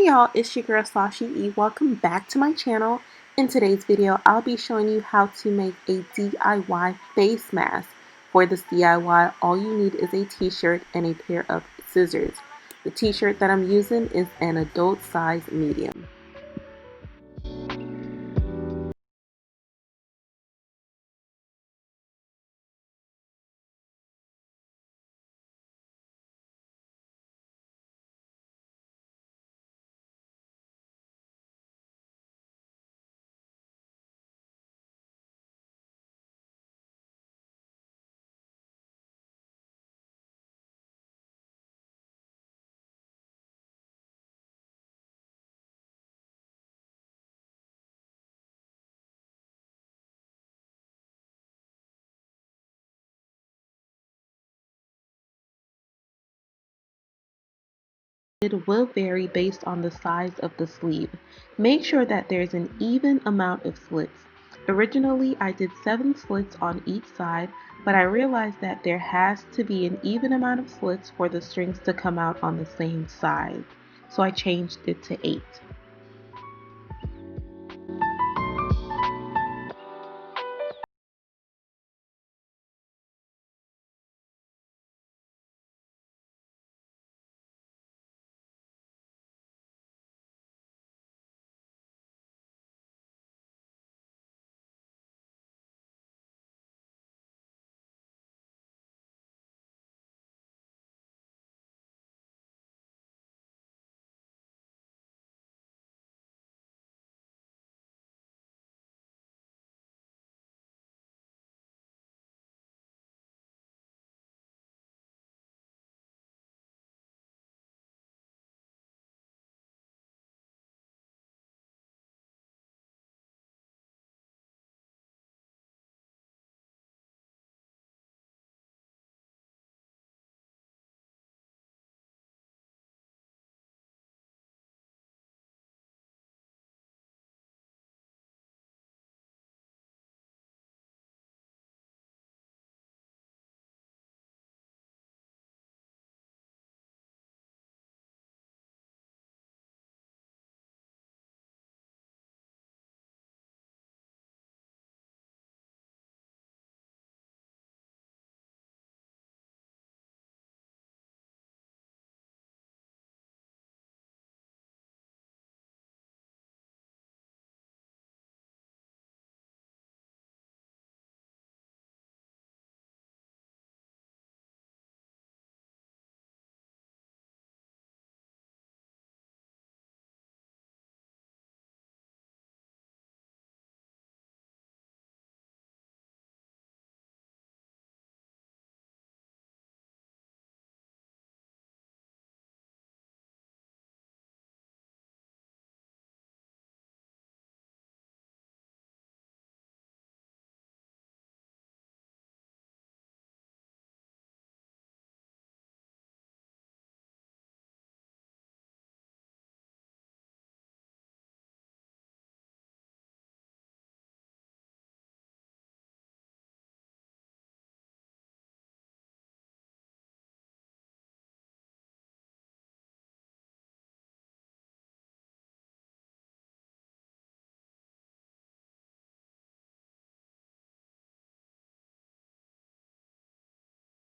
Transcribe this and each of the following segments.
Hey y'all, it's your girl lardiy. Welcome back to my channel. In today's video, I'll be showing you how to make a DIY face mask. For this DIY, all you need is a t-shirt and a pair of scissors. The t-shirt that I'm using is an adult size medium. It will vary based on the size of the sleeve. Make sure that there's an even amount of slits. Originally, I did 7 slits on each side, but I realized that there has to be an even amount of slits for the strings to come out on the same side. So I changed it to 8.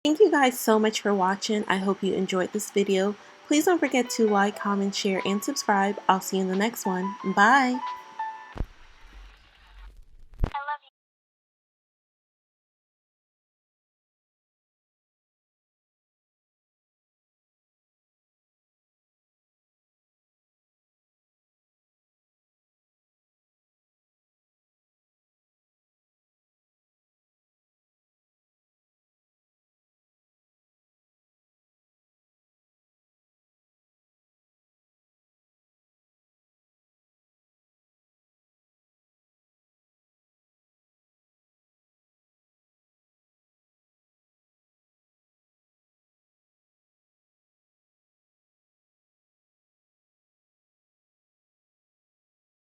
Thank you guys so much for watching. I hope you enjoyed this video. Please don't forget to like, comment, share, and subscribe. I'll see you in the next one. Bye!